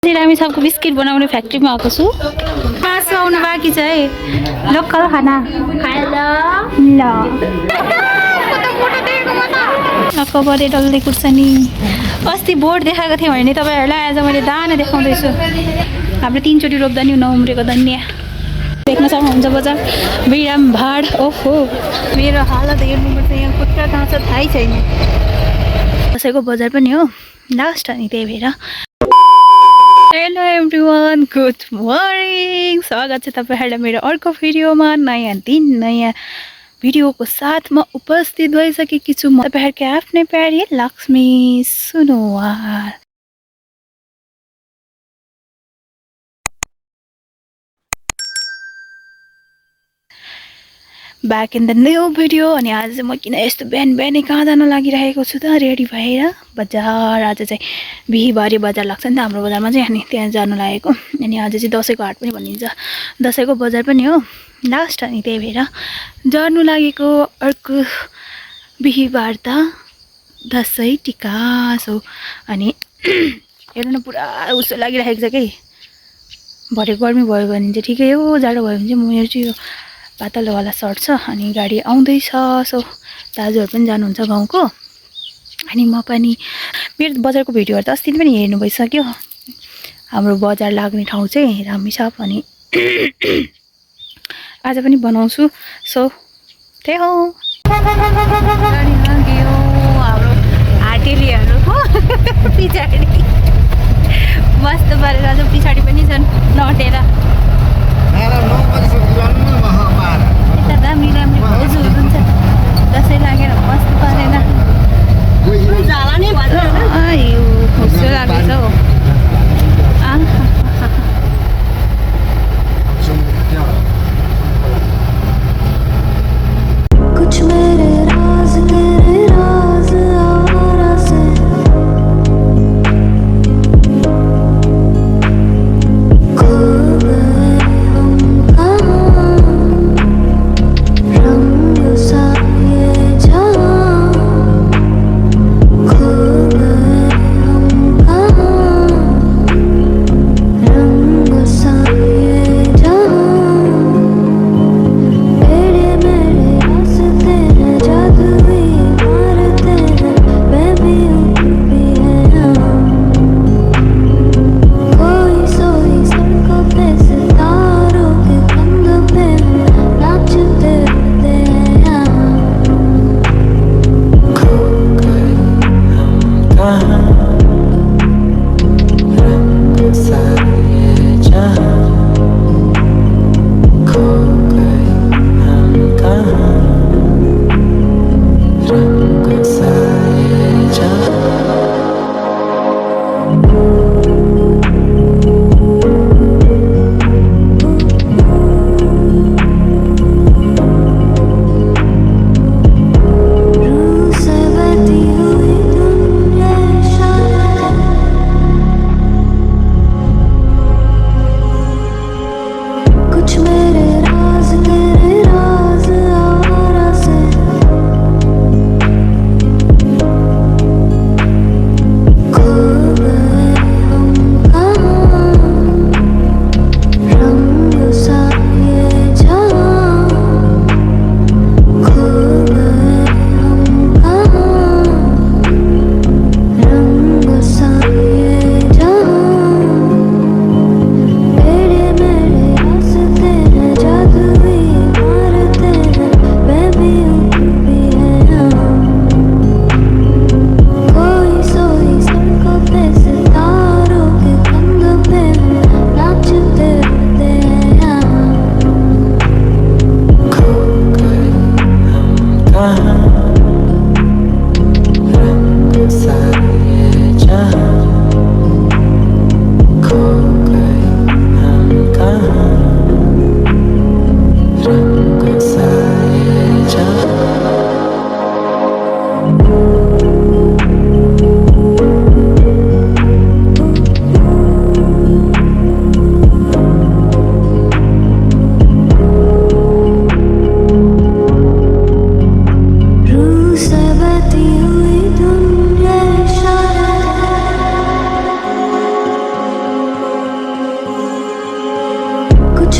हामी सबको बिस्किट बनाउने फ्याक्ट्रीमा आएको छु। मासु आउनु बाँकी छ है। लोकल खाना खाएर ल कबरे डल्ले खुर्सानी अस्ति बोर्ड देखाएको थिएँ भने तपाईँहरूलाई आज मैले दाना देखाउँदैछु। हाम्रो 3 चोटि रोप्दा नि नउम्रेको धनियाँ देख्न सक्नुहुन्छ। बजार बिराम भाड ओहो मेरो हालत हेर्नुपर्छ। यहाँ खुट्टा कहाँ छ थाहै छैन। कसैको बजार पनि हो लास्ट अनि त्यही भएर हेलो एभ्रिवान गुड मर्निङ। स्वागत छ तपाईँहरूलाई मेरो अर्को भिडियोमा। नयाँ दिन नयाँ भिडियोको साथमा उपस्थित भइसकेकी छु म तपाईँहरूको आफ्नै प्यारी Lakshmi Sunuwar. Back in the new video. अनि आज चाहिँ म किन यस्तो बिहान बिहानै कहाँ जान लागिरहेको छु त रेडी भएर बजार। आज चाहिँ बिहिबारे बजार लाग्छ नि त हाम्रो बजारमा चाहिँ, अनि त्यहाँ जानु लागेको। अनि आज चाहिँ दसैँको हाट पनि भनिन्छ, दसैँको बजार पनि हो लास्ट, अनि त्यही भएर जानु लागेको। अर्को बिहिबार त दसैँ टिका सो अनि हेर्नु न पुरा उसो लागिरहेको छ कि। भरे गर्मी भयो भने चाहिँ ठिकै हो, जाडो भयो भने चाहिँ मेरो चाहिँ यो पातलोवाला सर्ट छ अनि गाडी आउँदैछ। सो दाजुहरू पनि जानुहुन्छ गाउँको। अनि म पनि मेरो बजारको भिडियोहरू त अस्ति पनि हेर्नु भइसक्यो। हाम्रो बजार लाग्ने ठाउँ चाहिँ रामेछाप, अनि आज पनि बनाउँछु। सो त्यही हो हाम्रो हाटेलीहरू हो पछाडि मस्त पारेर आज पछाडि पनि छन् नटेर। यता दामी दामी भाउजूहरू हुन्छ दसैँ लागेर मस्त पारेर यो खुसी लाग्दैछ हौ।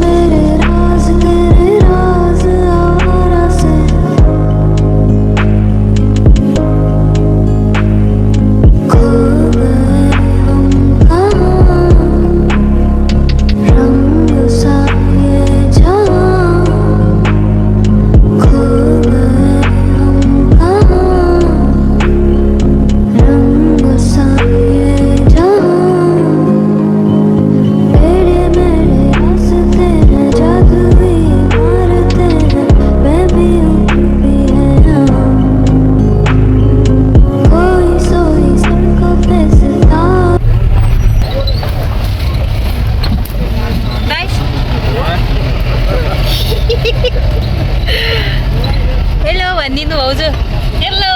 मेरे राज तेरे राज आवारा से खो गए हम कहाँ रंग सा ये जहाँ खो गए हम कहाँ रंग सा ये जहाँ मेरे मेरे रास्ते हैं जादुई मारते हैं मैं भी हूँ तू भी है यहाँ कोई सोई सड़कों पे सितारा हेलो भनिदिनु भाउजू हेलो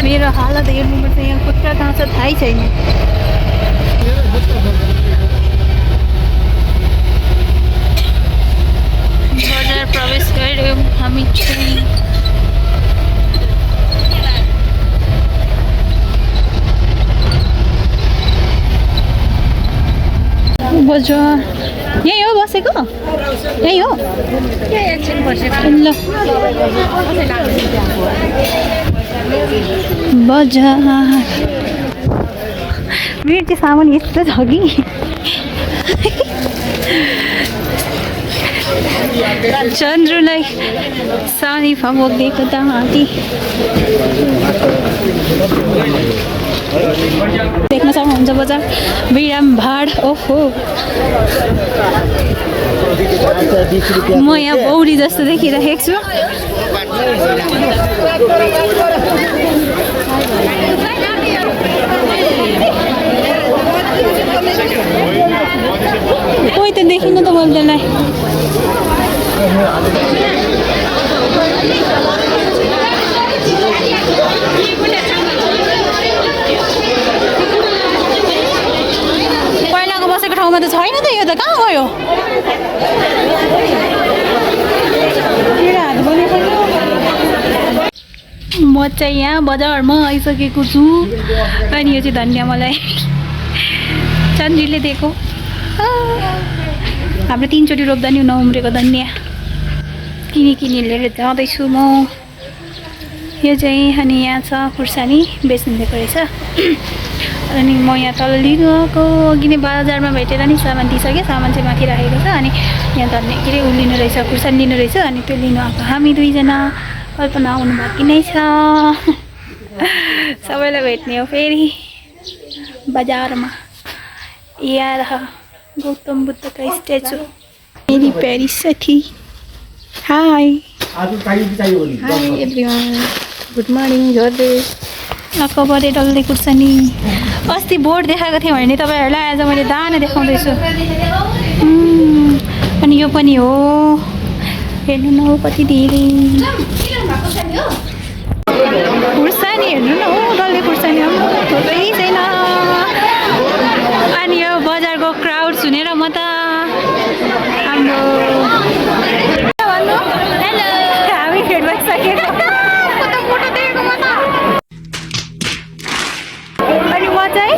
मेरो हालत हेर्नुपर्छ यहाँ खुट्टा कहाँ छ थाहै छैन बजार प्रवेश गर्यौँ हामी चाहिँ बजार यही हो बसेको यही हो ल बजार मेरो चाहिँ सामान यस्तो छ कि चन्द्रलाई सानिफा बोकिदिएको त आँटी देख्न सक्नुहुन्छ बजार विराम भाड ओहो म यहाँ बौरी जस्तो देखिरहेको छु कोही त देखिन त मैले त्यसलाई पहिलाको बसेको ठाउँमा त छैन त यो त कहाँ गयो म चाहिँ यहाँ बजारमा आइसकेको छु अनि यो चाहिँ धनिया मलाई चन्द्रीले दिएको हाम्रो 3 चोटि रोप्दा नि नउम्रेको धनिया किनी लिएर जाँदैछु म यो चाहिँ अनि यहाँ छ खुर्सानी बेच्नु दिएको रहेछ अनि म यहाँ तल लिनु आएको अघि नै बजारमा भेटेर नि सामान दिइसकेँ सामान चाहिँ माथि राखेको छ अनि यहाँ धनिया के अरे उ लिनु रहेछ खुर्सानी लिनु रहेछ अनि त्यो लिनु आएको हामी दुईजना कल्पना आउनु बाँकी नै छ सबैलाई भेट्ने हो फेरि बजारमा यहाँ रह गौतम बुद्धका स्ट्याचु मेरी प्यारी साथी हाई एभ्रिवान गुड मर्निङ झर्दै कबरे डल्लै खुर्सानी अस्ति बोर्ड देखाएको थिएँ भने तपाईँहरूलाई आज मैले दाना देखाउँदैछु अनि यो पनि हो हेर्नु न हो कति धेरै खुर्सानी हेर्नु न हो डल्लै खुर्सानी थुप्रै छैन अनि यो बजारको क्राउड सुनेर म त हाम्रो हामी भेट भइसकेको अनि म चाहिँ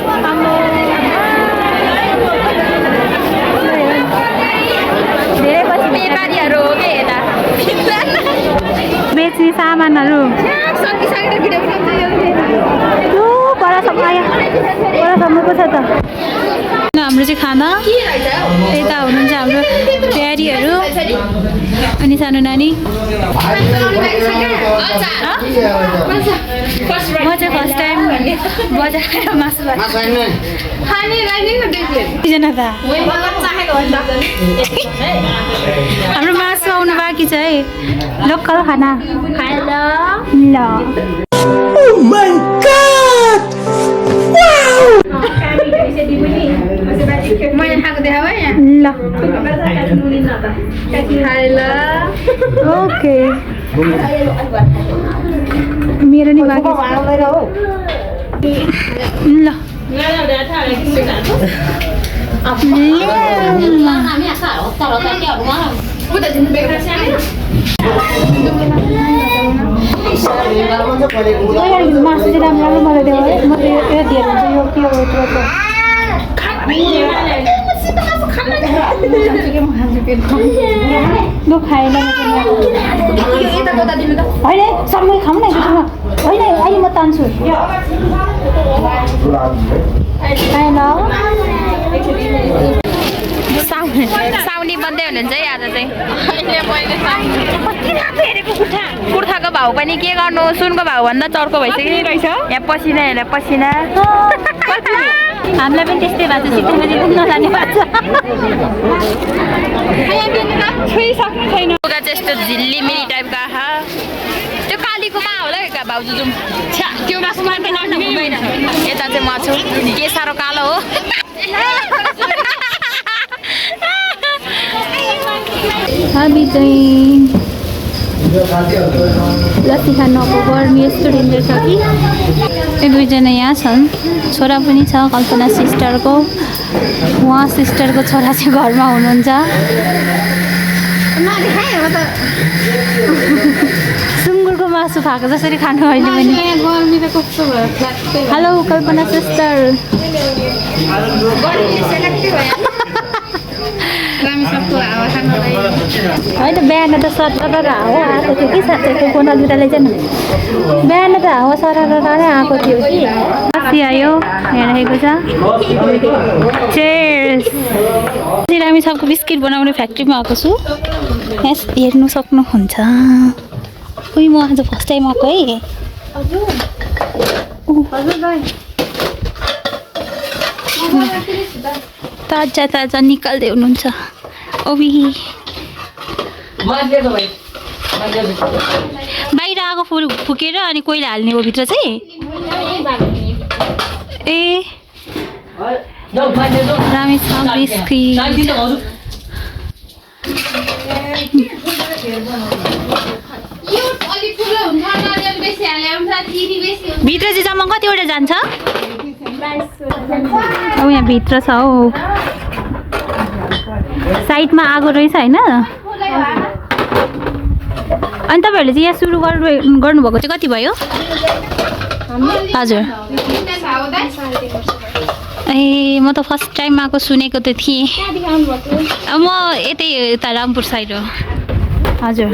धेरै पछि व्यापारीहरू हो कि यता बेच्ने सामानहरू पो छ त हाम्रो चाहिँ खाना यता हुनुहुन्छ हाम्रो प्यारीहरू अनि सानो नानी म चाहिँ फर्स्ट टाइम बजार मासु हाम्रो मासु आउनु बाँकी छ है लोकल खाना ल मैले खाएको देखाऊ है ल ओके मेरो नि बाँकी ल मासु चाहिँ राम्रो राम्रो मलाई देऊ है म त यो दिएर हुन्छ यो के हो लु खाएन होइन सँगै खाऊँ न होइन अहिले म तान्छु खाएन साउनी बन्दै हुनुहुन्छ है आज चाहिँ कुर्ताको भाउ पनि के गर्नु सुनको भाउ भन्दा चर्को भइसक्यो रहेछ यहाँ पसिना हेर पसिना हामीलाई पनि त्यस्तै भएको छ सिक्किममा चाहिँ नजाने भएको छोइसक्नु छैन लुगा चाहिँ यस्तो झिल्ली मिली टाइपको आहा त्यो कालीकोमा होला भाउजू जाउँ त्यो मासुमा यता चाहिँ म छु के साह्रो कालो हो हामी चाहिँ लस्सी खानु अब गर्मी यस्तो डेन्जर छ कि एक दुईजना यहाँ छन् छोरा पनि छ कल्पना सिस्टरको उहाँ सिस्टरको छोरा चाहिँ घरमा हुनुहुन्छ सुँगुरको मासु खाएको जसरी खानु अहिले पनि हेलो कल्पना सिस्टर होइन बिहान त सरर हावा आएको थियो कि साथीको कोनालुटा लैजानु बिहान त हावा सरर नै आएको थियो कि मासु आयो हेरेको छ चेयर्स हामी सबको बिस्किट बनाउने फ्याक्ट्रीमा आएको छु यहाँ हेर्नु सक्नुहुन्छ उही म आज फर्स्ट टाइम आएको है ताजा ताजा निकाल्दै हुनुहुन्छ ओबी बाहिर आएको फुल फुकेर अनि कोइला हाल्ने हो भित्र चाहिँ ए रामेश बिस्किट भित्र चाहिँ जम्मा कतिवटा जान्छ अब यहाँ भित्र छ हौ साइडमा आगो रहेछ होइन अनि तपाईँहरूले चाहिँ यहाँ सुरु गर्नुभएको चाहिँ कति भयो हजुर ए म त फर्स्ट टाइम आएको सुनेको त थिएँ म यतै रामपुर साइड हो हजुर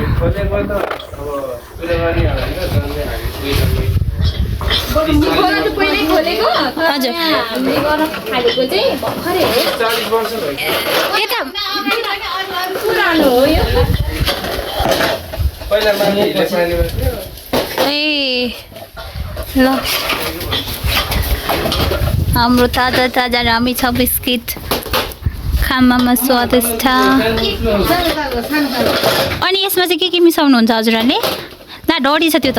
ए ल हाम्रो ताजा ताजा रामी छ बिस्किट खानामा स्वादिष्ट अनि यसमा चाहिँ के मिसाउनुहुन्छ हजुरहरूले ना डढी छ त्यो त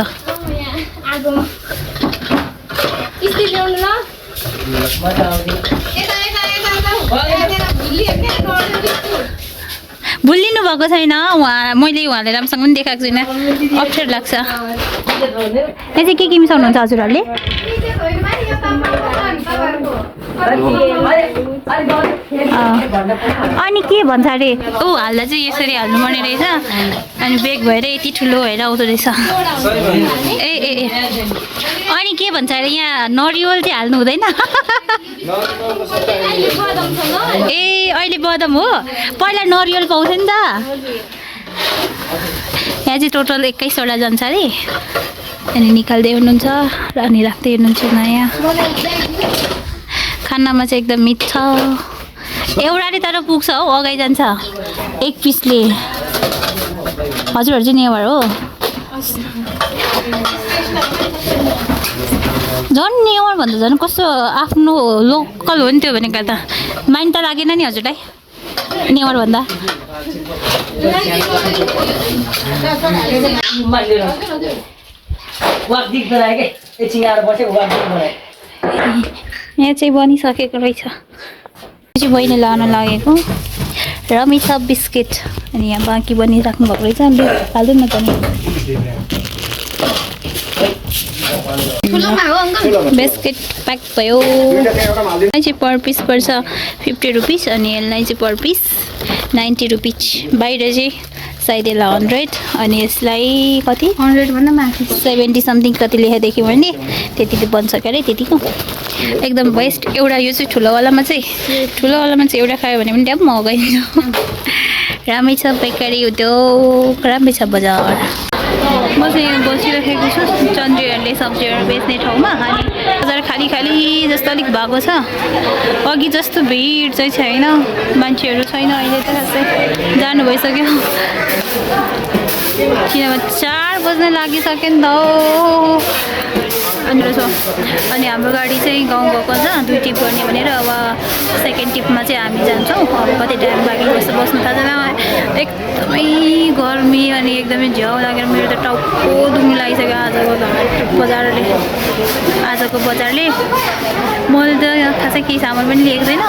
भुलिनु भएको छैन उहाँ मैले उहाँलाई राम्रोसँग पनि देखाएको छुइनँ अप्ठ्यारो लाग्छ यहाँ चाहिँ के मिसाउनुहुन्छ हजुरहरूले अनि के भन्छ अरे हाल्दा चाहिँ यसरी हाल्नुपर्ने रहेछ अनि बेग भएर यति ठुलो भएर आउँदो रहेछ ए अनि के भन्छ अरे यहाँ नरिवल चाहिँ हाल्नु हुँदैन ए अहिले बदम हो पहिला नरिवल पाउँथ्यो नि त यहाँ चाहिँ टोटल 21वटा जान्छ अरे अनि निकाल्दै हुनुहुन्छ र अनि राख्दै हुनुहुन्छ नयाँ खानामा चाहिँ एकदम मिठो एउटाले तर पुग्छ हौ अगाइ जान्छ एक पिसले हजुरहरू चाहिँ नेवार हो झन् नेवार भन्दा झन् कस्तो आफ्नो लोकल हो नि त्यो भनेको त माइन्ड त लागेन नि हजुरलाई नेवार भन्दा यहाँ चाहिँ बनिसकेको रहेछ चाहिँ बहिनी लान लागेको र मिठा बिस्किट अनि यहाँ बाँकी बनिराख्नु भएको रहेछ अनि हाल्नु न पनि बिस्किट प्याक भयो चाहिँ पर पिस पर्छ 50 रुपिस अनि यसलाई चाहिँ पर पिस 90 रुपिस बाहिर चाहिँ सायद यसलाई 100 अनि यसलाई कति 100 भन्दा माथि 70 समथिङ कति लेखेको देखेँ मैले त्यतिले बन्छ क्यारे त्यतिको एकदम बेस्ट एउटा यो चाहिँ ठुलोवालामा चाहिँ एउटा खायो भने पनि ड्याम मगाइदिन्छ राम्रै छ बेकरी उद्योग राम्रै छ बजार म चाहिँ यहाँ बसिरहेको छु चन्द्रीहरूले सब्जीहरू बेच्ने ठाउँमा अनि बजार खाली खाली जस्तो अलिक भएको छ अघि जस्तो भिड चाहिँ छैन मान्छेहरू छैन अहिले त खासै जानु भइसक्यो किनभने 4 बज्न लागिसक्यो नि त अनि हाम्रो गाडी चाहिँ गाउँ गएको छ 2 टिप गर्ने भनेर अब सेकेन्ड टिपमा चाहिँ हामी जान्छौँ अब कति टाइम लाग्यो जस्तो बस्नु थाहा छैन एकदमै गर्मी अनि एकदमै झ्याउ लागेर मेरो त टाउको दुख्नु लागिसक्यो आजको बजारले मैले त खासै केही सामान पनि लिएको छैन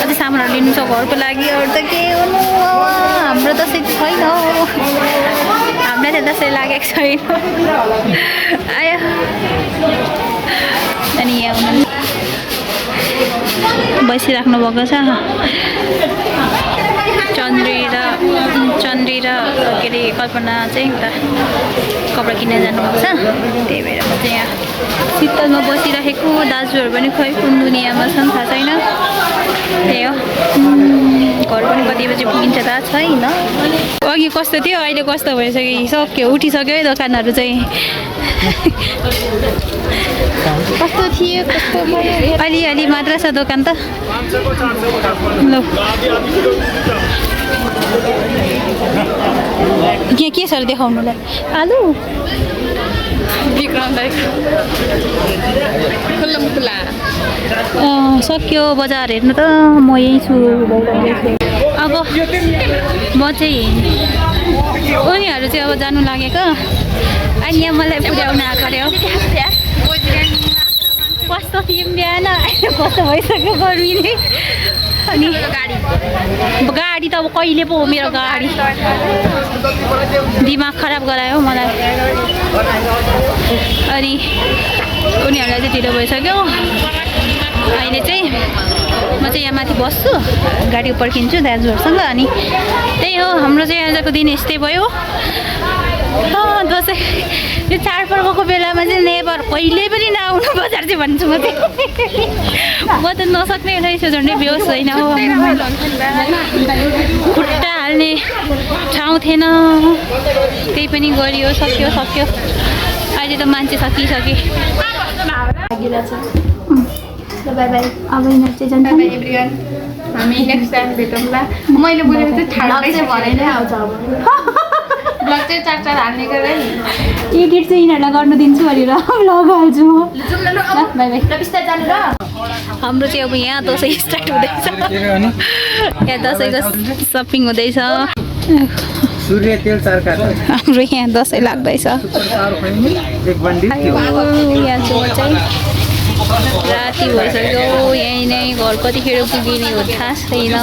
अझै सामानहरू लिनु छ घरको लागि अरू त के गर्नु हाम्रो दसैँ छैन हामीलाई त दसैँ लागेको छैन आयो अनि यहाँ बसिराख्नु भएको छ चन्द्री र के अरे कल्पना चाहिँ उता कपडा किन्न जानुभएको छ त्यही भएर म चाहिँ यहाँ शीतलमा बसिरहेको दाजुहरू पनि खै कुन दुनियाँमा छन् थाहा छैन त्यही हो घर पनि कति बजी पुगिन्छ थाहा छैन अघि कस्तो थियो अहिले कस्तो भइसक्यो उठिसक्यो है दोकानहरू चाहिँ कस्तो थियो अलि मात्र छ दोकान त ल यहाँ के छ देखाउनुलाई आलु सक्यो बजार हेर्नु त म यहीँ छु अब म चाहिँ उनीहरू चाहिँ अब जानु लागेको अनि यहाँ मलाई पुर्याउन आएको अरे हो कस्तो थियौँ बिहान कस्तो भइसक्यो गर्मीले अनि गाडी त अब कहिले पो हो मेरो गाडी दिमाग खराब गरायो मलाई अनि उनीहरूलाई चाहिँ ढिलो भइसक्यो अहिले चाहिँ म चाहिँ यहाँ माथि बस्छु गाडी पर्खिन्छु दाजुहरूसँग अनि त्यही हो हाम्रो चाहिँ आजको दिन यस्तै भयो दसैँ यो चाडपर्वको बेलामा चाहिँ नेभर कहिले पनि नआउनु बजार चाहिँ भन्छु म चाहिँ म त नसक्ने रहेछु झन्डै बेहोस होइन हो खुट्टा हाल्ने ठाउँ थिएन त्यही पनि गरियो सक्यो अहिले त मान्छे सकिसके बाई बाई अब यिनीहरू चाहिँ जान्छ हामी नेक्स्ट टाइम भेटौँला मैले बोलेको चाहिँ ठाडै भरे नै आउँछ अब ब्लग चाहिँ 4 हाल्ने गरेँ एडिट चाहिँ यिनीहरूलाई गर्नु दिन्छु भनेर ब्लग हाल्छु म बाई बाई हाम्रो चाहिँ अब यहाँ दसैँ स्टार्ट हुँदैछ यहाँ दसैँको सपिङ हुँदैछ सूर्य तेल सरकार हाम्रो यहाँ दसैँ लाग्दैछ यहाँ चाहिँ राति भइसक्यो यहीँ नै घर कतिखेर पुगिने हो थाहा छैन